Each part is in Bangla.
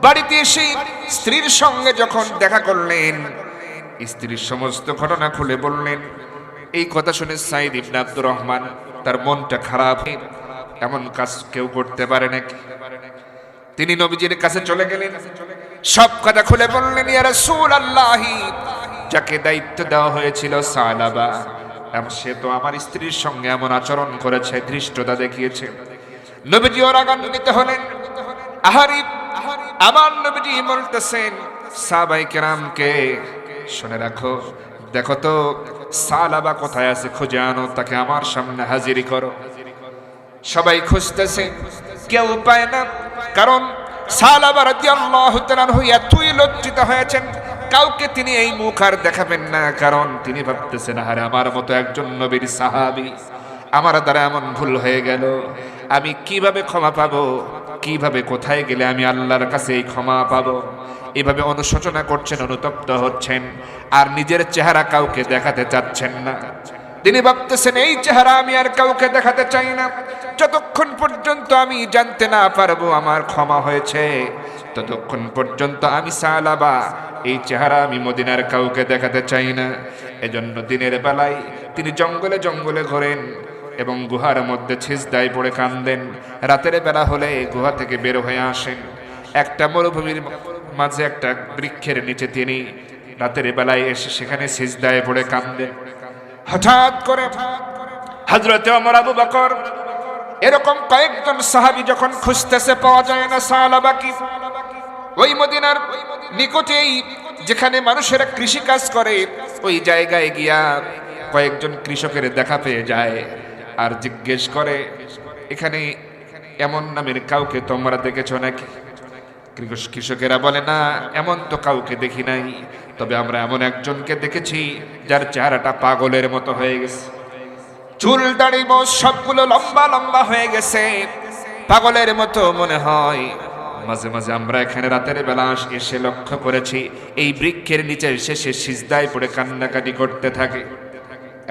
বাড়িতে এসে স্ত্রীর সঙ্গে যখন দেখা করলেন, স্ত্রীর সমস্ত ঘটনা খুলে বললেন। এই কথা শুনে সাইদ ইবনে আব্দুর রহমান তার মনটা খারাপ। এমন কাজ কেউ করতে পারে নাকি? তিনি নবীজির কাছে চলে গেলেন, সব কথা খুলে বললেন, ইয়া রাসূলুল্লাহ, যাকে দায়িত্ব দেওয়া হয়েছিল সালাবা, সে তো আমার স্ত্রীর সঙ্গে এমন আচরণ করেছে, ধৃষ্টতা দেখিয়েছে। নবীজি রাগান্বিত হলেন। আহারি আমার নবীজি বলতেছেন সাহাবায়ে কেরামকে, শুনে রাখো, দেখো তো সালাবা কোথায় আছে, খুঁজে আনো, তাকে আমার সামনে হাজির করো। সবাই খুঁজতেছে, কেউ পায় না। কারণ সালাবা রাদিয়াল্লাহু তাআলা এতই লজ্জিত হয়েছেন, কাউকে তিনি এই মুখ আর দেখাবেন না। কারণ তিনি ভাবতেছেন, আরে আমার মতো একজন নবীর সাহাবী, আমার দ্বারা এমন ভুল হয়ে গেল, আমি কিভাবে ক্ষমা পাবো? কিভাবে, কোথায় গেলে আমি আল্লাহর কাছে এই ক্ষমা পাবো? এভাবে অনুশোচনা করছেন, অনুতপ্ত হচ্ছেন, আর নিজের চেহারা কাউকে দেখাতে চাচ্ছেন না। তিনি ভাবতেছেন, এই চেহারা আমি আর কাউকে দেখাতে চাই না। যতক্ষণ পর্যন্ত আমি জানতে না পারবো আমার ক্ষমা হয়েছে, ততক্ষণ পর্যন্ত আমি সালাবা এই চেহারা আমি মদিনার কাউকে দেখাতে চাই না। এজন্য দিনের বেলায় তিনি জঙ্গলে জঙ্গলে ঘোরেন এবং গুহার মধ্যে সিজদায় পড়ে কাঁদেন। রাতের বেলা হলে গুহা থেকে বের হয়ে আসেন। একটা মরুভূমির মাঝে একটা বৃক্ষের নিচে তিনি রাতের বেলায় এসে সেখানে সিজদায় পড়ে কাঁদেন। হঠাৎ করে হযরত ওমর, আবু বকর, এরকম কয়েকজন সাহাবী যখন খুঁজতেছে, পাওয়া যায় না সালাবা কি। ওই মদিনার নিকটেই যেখানে মানুষেরা কৃষি কাজ করে, ওই জায়গায় গিয়া কয়েকজন কৃষকের দেখা পেয়ে যায় আর জিজ্ঞেস করে, এখানে এমন নামের কাউকে তোমরা দেখেছো নাকি? কৃষকেরা বলে, না, এমন তো কাউকে দেখি নাই, তবে আমরা এমন একজনকে দেখেছি যার চেহারাটা পাগলের মতো হয়ে গেছে, চুল দাড়ি মোছ সবগুলো লম্বা লম্বা হয়ে গেছে, পাগলের মতো মনে হয়। মাঝে মাঝে আমরা এখানে রাতের বেলা এসে লক্ষ্য করেছি, এই বৃক্ষের নিচে এসে সে সিজদায় পড়ে কান্নাকাটি করতে থাকে।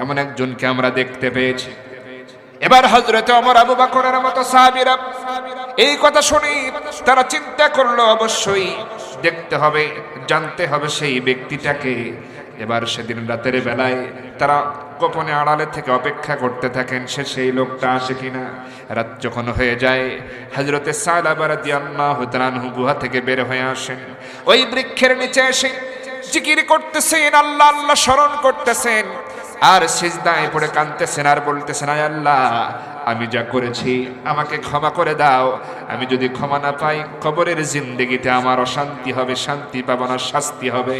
এমন একজনকে আমরা দেখতে পেয়েছি। এবার হযরত ওমর, আবু বকরের মতো সাহাবীরা এই কথা শুনে তারা চিন্তা করলো, অবশ্যই দেখতে হবে, জানতে হবে সেই ব্যক্তিটাকে। এবার সেদিন রাতের বেলায় তারা গোপনে আড়ালে থেকে অপেক্ষা করতে থাকেন, সেই লোকটা আসে কিনা। রাত যখন হয়ে যায়, হযরতে সালাবা রাদিয়াল্লাহু তাআলা আনহু গুহা থেকে বের হয়ে আসেন। ওই বৃক্ষের নিচে এসে জিকির করতেছেন, আল্লাহ আল্লাহ স্মরণ করতেছেন, আর সিজদায় পড়ে কাঁদতেছেন আর বলতেছেন, আয় আল্লাহ, আমি যা করেছি আমাকে ক্ষমা করে দাও। আমি যদি ক্ষমা না পাই, কবরের জিন্দেগিতে আমার অশান্তি হবে, শান্তি পাবো না, শাস্তি হবে।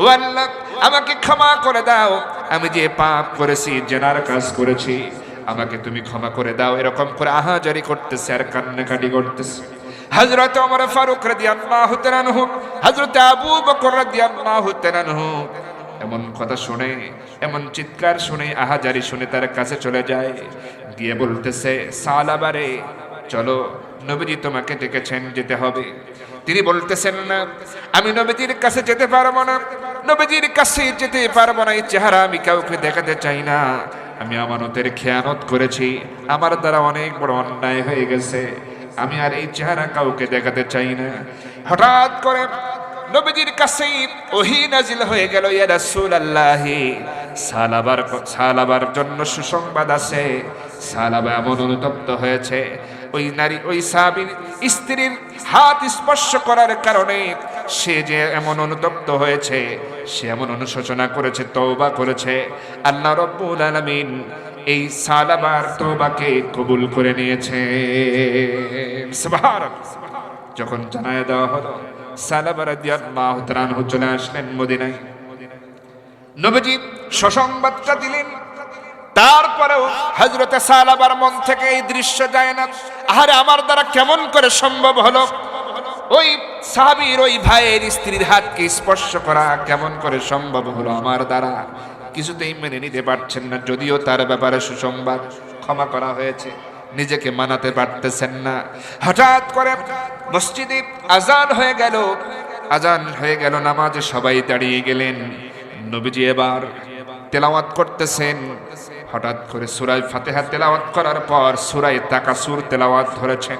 ও আল্লাহ, আমাকে ক্ষমা করে দাও, আমি যে পাপ করেছি, জেনার কাজ করেছি, আমাকে তুমি ক্ষমা করে দাও। এরকম করে আহাজারি করতেছে আর কান্নাকাটি করতেছে। হযরত ওমর ফারুক রাদিয়াল্লাহু তাআলা আনহু, হযরত আবু বকর রাদিয়াল্লাহু তাআলা আনহু এমন কথা শুনে, এমন চিৎকার শুনে, আহাজারি শুনে তার কাছে চলে যায়। গিয়ে বলতেছে, সালাবারে, চলো, নবীজি তোমাকে ডেকেছেন, যেতে হবে। তিনি বলতেছেন, না, আমি নবীজির কাছে যেতে পারবো না, নবীজির কাছে যেতে পারবো না, এই চেহারা আমি কাউকে দেখাতে চাই না। আমি আমানতের খেয়ানত করেছি, আমার দ্বারা অনেক বড় অন্যায় হয়ে গেছে, আমি আর এই চেহারা কাউকে দেখাতে চাই না। হঠাৎ করে নবীজির কাছে ওহী নাজিল হয়ে গেল, ইয়া রাসূলুল্লাহ, সালাবার জন্য সুসংবাদ আছে। সালাবা এমন অনুতপ্ত হয়েছে, ওই নারী, ওই সাহাবীর স্ত্রীর হাত স্পর্শ করার কারণে সে যে এমন অনুতপ্ত হয়েছে, সে এমন অনুশোচনা করেছে, তওবা করেছে। আল্লাহ রাব্বুল আলামিন এই সালাবার তওবাকে কবুল করে নিয়েছে। সুবহানাল্লাহ। যখন জানায়া দেওয়া হলো, সালাবা রাদিয়াল্লাহু তাআলা আনহু চলে আসলেন মদিনায়। নবীজি সুসংবাদটা দিলেন। তারপরেও হযরত সালাবার মন থেকে এই দৃশ্য যায় না, আরে আমার দ্বারা কেমন করে সম্ভব হলো ওই সাহাবীর ওই ভাইয়ের স্ত্রীর হাতকে স্পর্শ করা, কেমন করে সম্ভব হলো আমার দ্বারা? কিছুতেই মেনে নিতে পারছেন না। যদিও তার ব্যাপারে সুসংবাদ, ক্ষমা করা হয়েছে, নিজেকে মানাতে পারতেছেন না। হঠাৎ করে মসজিদে আজান হয়ে গেল, আজান হয়ে গেল, নামাজে সবাই দাঁড়িয়ে গেলেন। নবীজি এবার তেলাওয়াত করতেছেন। হঠাৎ করে সূরা ফাতিহা তেলাওয়াত করার পর সূরা তাকাসুর তেলাওয়াত ধরেছেন।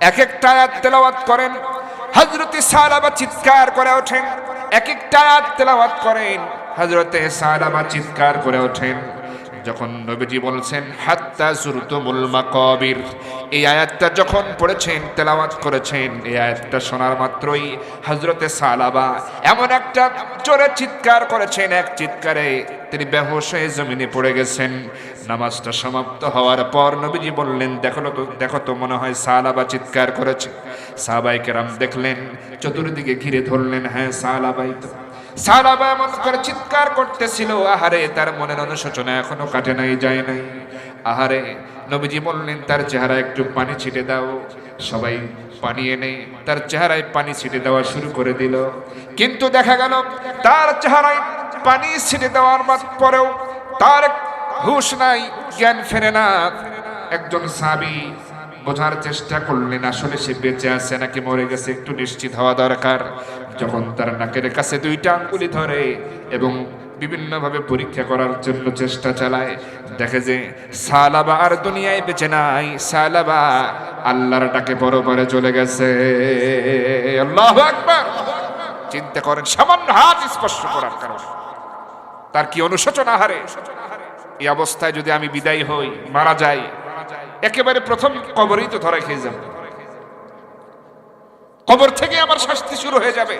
এক একটা আয়াত তেলাওয়াত করেন, হযরতে সালাবা চিৎকার করে ওঠেন, এক একটা আয়াত তেলাওয়াত করেন, হযরতে সালাবা চিৎকার করে ওঠেন। যখন নবীজি বলছেন হাত্তা যুরতুমুল মাকাবির, এই আয়াতটা যখন পড়েছেন, তেলাওয়াত করেছেন, এই আয়াতটা শোনার মাত্রই হযরতে সালাবা এমন একটা জোরে চিৎকার করেছেন, এক চিৎকারে তিনি বেহুশ হয়ে জমিনে পড়ে গেছেন। নামাজটা সমাপ্ত হওয়ার পর নবীজি বললেন, দেখো তো মনে হয় সালাবা চিৎকার করেছে। সাহাবায়ে কেরাম দেখলেন, চতুর্দিকে ঘিরে ধরলেন, হ্যাঁ সালাবাই তো। সাহাবা এমন করে চিৎকার করতেছিল, আহারে তার মনের অনুশোচনা এখনো কাটে নাই, যায় নাই। আহারে নবীজি বললেন, তার চেহারা একটু পানি ছিটে দাও। সবাই পানি এনে তার চেহারায় পানি ছিটে দেওয়া শুরু করে দিল। কিন্তু দেখা গেল তার চেহারায় পানি ছিটে দেওয়ার পরেও তার হুঁশ নাই, জ্ঞান ফেরে না। একজন সাহাবী বোঝার চেষ্টা করলেন আসলে সে বেঁচে আছে নাকি মরে গেছে, একটু নিশ্চিত হওয়া দরকার। যখন তার নাকের কাছে দুইটা আঙ্গুলি ধরে এবং বিভিন্নভাবে পরীক্ষা করার জন্য চেষ্টা চালায়, দেখে যে সালাবা আর দুনিয়ায় বেঁচে নাই, সালাবা আল্লাহর ডাকে পরপারে চলে গেছে। আল্লাহু আকবার। চিন্তা করেন, সামান্য হাত স্পর্শ করার কারণে তার কি অনুশোচনা। হারে এই অবস্থায় যদি আমি বিদায় হই, মারা যাই, একেবারে প্রথম কবরেই তো ধরা খেয়ে যাব, কবর থেকে আমার শাস্তি শুরু হয়ে যাবে।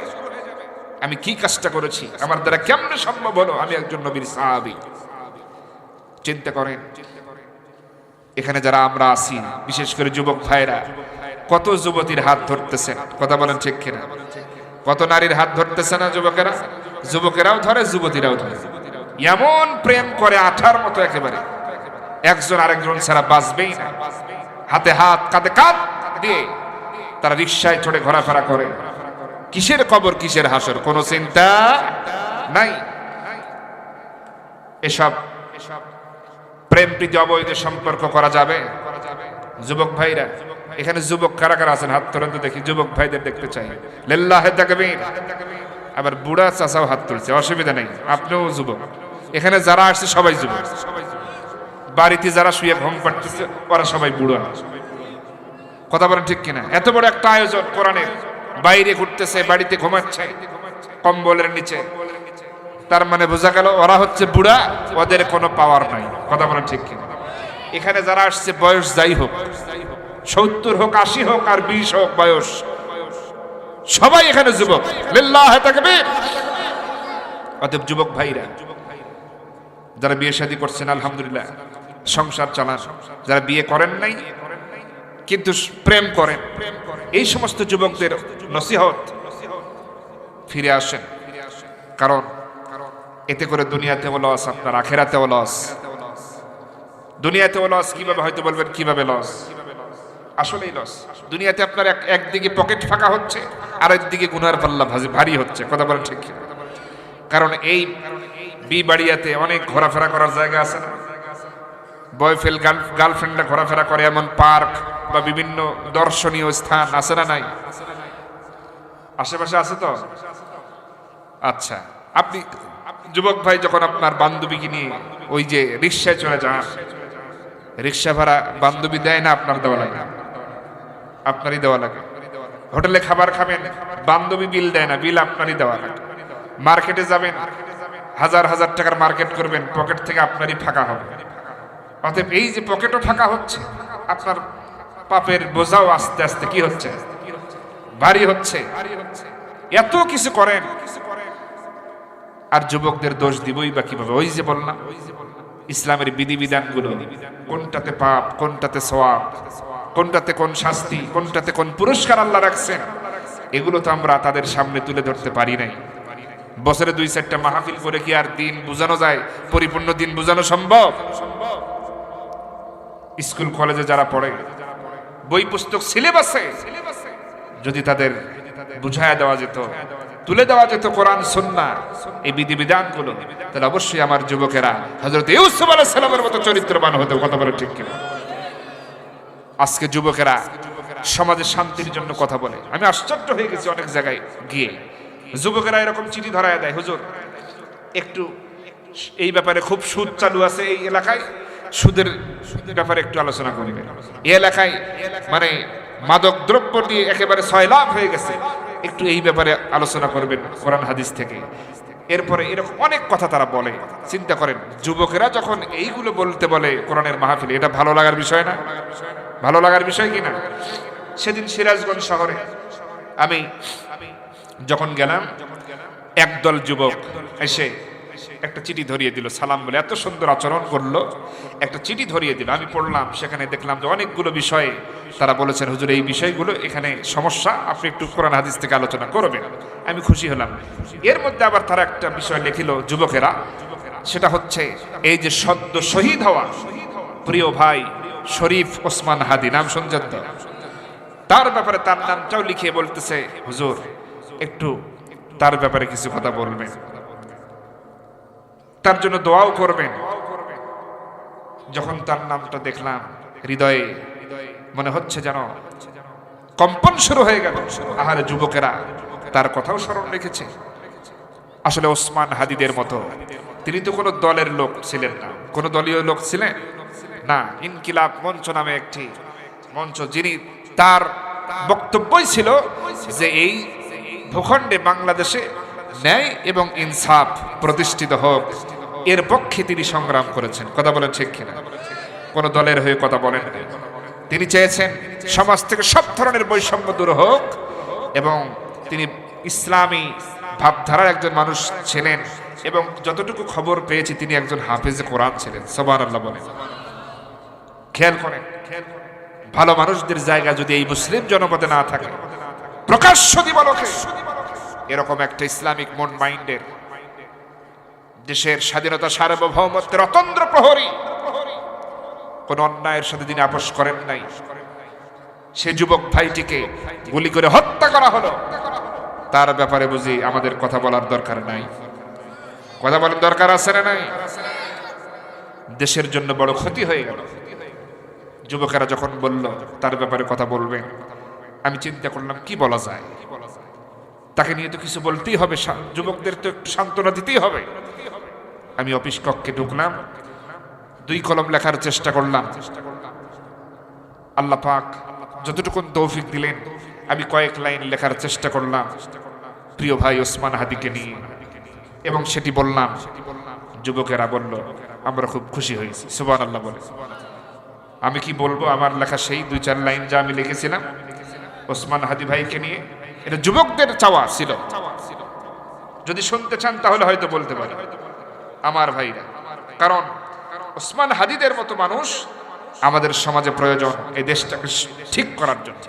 আমি কি কাজটা করেছি, আমার দ্বারা কেমনে সম্ভব হলো, আমি একজন নবীর সাহাবী। চিন্তা করেন, এখানে যারা আমরা আছি, বিশেষ করে যুবক ভাইরা, কত যুবতীর হাত ধরতেছেন, কথা বলেন ঠিক কিনা? কত নারীর হাত ধরতেছে না যুবকেরা? যুবকেরাও ধরে, যুবতীরাও ধরে। এমন প্রেম করে আঠার মতো, একেবারে একজন আরেকজন ছাড়া বাঁচবেই না। হাতে হাত, কাঁধে কাঁধ দিয়ে তারা রিকশায় চড়ে ঘোরাফেরা করে। কিসের কবর, কিসের হাসর, কোনো চিন্তা নাই। এসব প্রেম প্রীতি অবৈধ সম্পর্ক করা যাবে? যুবক ভাইরা, এখানে যুবক কারা কারা আছেন হাত তোলেন তো দেখি, যুবক ভাইদের দেখতে চাই। লিল্লাহি তাকবীর। আবার বুড়া চাচাও হাত তুলছে, অসুবিধা নেই, আপনিও যুবক। এখানে যারা আসছে সবাই যুবক। বাড়িতে যারা শুয়ে ঘুম পাড়তেছে ওরা সবাই বুড়ো। কথা বলেন ঠিক কিনা? এত বড় একটা আয়োজন কোরআনের, বাইরে ঘুরতেছে, বাড়িতে ঘুমাচ্ছে কম্বলের নিচে, তার মানে বোঝা গেল ওরা হচ্ছে বুড়া, ওদের কোনো পাওয়ার নাই। কথা বলেন ঠিক কিনা? এখানে যারা আসছে বয়স যাই হোক, 70 হোক, 80 হোক, আর 20 হোক বয়স, সবাই এখানে যুবক। লিল্লাহি তাকবীর। অতএব যুবক ভাইরা, যারা বিয়ে শাদী করছেন আলহামদুলিল্লাহ, সংসার চালান, যারা বিয়ে করেন নাই কিন্তু প্রেম করেন, এই সমস্ত যুবকদের নসিহত, ফিরে আসেন। কারণ এতে করে দুনিয়াতেও লস, আপনার আখেরাতেও লস। দুনিয়াতেও লস কিভাবে? হয়তো বলবেন কিভাবে লস? আসলেই লস। দুনিয়াতে আপনার একদিকে পকেট ফাঁকা হচ্ছে, আর একদিকে গুনার পাল্লা ভারী হচ্ছে। কথা বলেন ঠিক? কারণ এই বিবাড়িয়াতে অনেক ঘোরাফেরা করার জায়গা আছে না? বয়ফ্রেন্ড গার্লফ্রেন্ডরা ঘোরাফেরা করে এমন পার্ক বা বিভিন্ন দর্শনীয় স্থান আছে না নাই? আশেপাশে আছে তো? আচ্ছা, আপনি যুবক ভাই যখন আপনার বান্ধবীকে নিয়ে ওই যে রিক্সায় চলে যান, রিক্সা ভাড়া বান্ধবী দেয় না, আপনার দেওয়া লাগে? আপনারই দেওয়া লাগে। হোটেলে খাবার খাবেন, বান্ধবী বিল দেয় না, বিল আপনারই দেওয়া লাগে। মার্কেটে যাবেন, হাজার হাজার টাকার মার্কেট করবেন, পকেট থেকে আপনারই ফাঁকা হবে। অতএব এই যে পকেটও ফাঁকা হচ্ছে, আপনার পাপের বোঝাও আস্তে আস্তে কি হচ্ছে? ভারী হচ্ছে। এত কিছু করেন, আর যুবকদের দোষ দিবই বা কিভাবে? ওই যে বললাম, ইসলামের বিধিবিধানগুলো, কোনটাতে পাপ, কোনটাতে সওয়াব, কোনটাতে কোন শাস্তি, কোনটাতে কোন পুরস্কার আল্লাহ রাখছেন, এগুলো তো আমরা তাদের সামনে তুলে ধরতে পারি নাই। বছরে 2-4টা মাহফিল করে কি আর দিন বোঝানো যায়? পরিপূর্ণ দিন বোঝানো সম্ভব? স্কুল কলেজে যারা পড়ে, বই পুস্তক সিলেবাসে যদি তাদের বুঝায়া দেওয়া যেত, তুলে দেওয়া যেত কোরআন সুন্নাহ এই বিধিবিধানগুলো, তাহলে অবশ্যই আমার যুবকেরা হযরত ইউসুফ আলাইহিস সালামের মতো চরিত্রবান হতো। কথা বলে ঠিক কিনা? আজকে যুবকেরা সমাজে শান্তির জন্য কথা বলে। আমি আশ্চর্য হয়ে গেছি অনেক জায়গায় গিয়ে, যুবকেরা এরকম চিঠি ধরায় দেয়, হুজুর একটু এই ব্যাপারে খুব সুদ চালু আছে এই এলাকায়, সুদের ব্যাপারে একটু আলোচনা করবেন। এই এলাকায় মানে মাদক দ্রব্য নিয়ে একেবারে সয়লাভ হয়ে গেছে, একটু এই ব্যাপারে আলোচনা করবেন কোরআন হাদিস থেকে। এরপরে এরকম অনেক কথা তারা বলে। চিন্তা করেন, যুবকেরা যখন এইগুলো বলতে বলে কোরআনের মাহফিলে, এটা ভালো লাগার বিষয় না? ভালো লাগার বিষয় কি না? সেদিন সিরাজগঞ্জ শহরে আমি যখন গেলাম, একদল যুবক এসে একটা চিঠি ধরিয়ে দিল, সালাম বলে এত সুন্দর আচরণ করলো, একটা চিঠি ধরিয়ে দিল। আমি পড়লাম, সেখানে দেখলাম যে অনেকগুলো বিষয়ে তারা বলেছেন, হুজুর এই বিষয়গুলো এখানে সমস্যা, আপনি একটু কোরআন হাদিস থেকে আলোচনা করবেন। আমি খুশি হলাম। এর মধ্যে আবার তারা একটা বিষয় লিখিল যুবকেরা, সেটা হচ্ছে এই যে সদ্য শহীদ হওয়া প্রিয় ভাই শরীফ ওসমান হাদি, নাম শুনছেন তো? তার ব্যাপারে তার নামটাও লিখে বলতেছে, হুজুর একটু তার ব্যাপারে কিছু কথা বলবেন, তার জন্য দোয়াও করবেন। যখন তার নামটা দেখলাম, হৃদয়ে মনে হচ্ছে যেন কম্পন শুরু হয়ে গেল। আহারে, যুবকেরা তার কথাও স্মরণ রেখেছে। আসলে ওসমান হাদিদের মতো তিনি তো কোনো দলের লোক ছিলেন না, কোনো দলীয় লোক ছিলেন না। ইনকিলাব মঞ্চ নামে একটি মঞ্চ, যিনি তার বক্তব্যই ছিল যে এই ভূখণ্ডে বাংলাদেশে ন্যায় এবং ইনসাফ প্রতিষ্ঠিত হোক, এর পক্ষে তিনি সংগ্রাম করেছেন। কথা বলেন ঠিক কিনা? কোন দলের হয়ে কথা বলেন না। তিনি চেয়েছেন সমাজ থেকে সব ধরনের বৈষম্য দূর হোক, এবং তিনি ইসলামী ভাবধারার একজন মানুষ ছিলেন, এবং যতটুকু খবর পেয়েছি তিনি একজন হাফেজে কোরআন ছিলেন। সুবহানাল্লাহ বলেন। খেয়াল করেন, ভালো মানুষদের জায়গা যদি এই মুসলিম জনপদে না থাকে, প্রকাশ্য দিবালোকে এরকম একটা ইসলামিক মন মাইন্ডের, দেশের স্বাধীনতা সার্বভৌমত্বের অতন্দ্র প্রহরী, কোন অন্যায়ের সাথে তিনি আপোষ করেন নাই, সে যুবক ভাইটিকে গুলি করে হত্যা করা হলো, তার ব্যাপারে বুঝি আমাদের কথা বলার দরকার নাই? কথা বলার দরকার আছে না নাই? দেশের জন্য বড় ক্ষতি হয়ে গেল। যুবকেরা যখন বলল তার ব্যাপারে কথা বলবেন, আমি চিন্তা করলাম কি বলা যায়। তাকে নিয়ে তো কিছু বলতেই হবে, যুবকদের তো একটু সান্ত্বনা দিতেই হবে। আমি অফিস কক্ষে ঢুকলাম, 2 কলম লেখার চেষ্টা করলাম। আল্লাহ পাক যতটুকু তৌফিক দিলেন, আমি কয়েক লাইন লেখার চেষ্টা করলাম প্রিয় ভাই ওসমান হাদিকে নিয়ে, এবং সেটি বললাম। যুবকেরা বলল, আমরা খুব খুশি হয়েছি। সুবহানাল্লাহ বলে। আমি কি বলবো, আমার লেখা সেই 2-4 লাইন যা আমি লিখেছিলাম ওসমান হাদি ভাইকে নিয়ে, এটা যুবকদের চাওয়া ছিল। যদি শুনতে চান তাহলে হয়তো বলতে পারি আমার ভাইরা, কারণ ওসমান হাদিদের মতো মানুষ আমাদের সমাজে প্রয়োজন এই দেশটাকে ঠিক করার জন্য।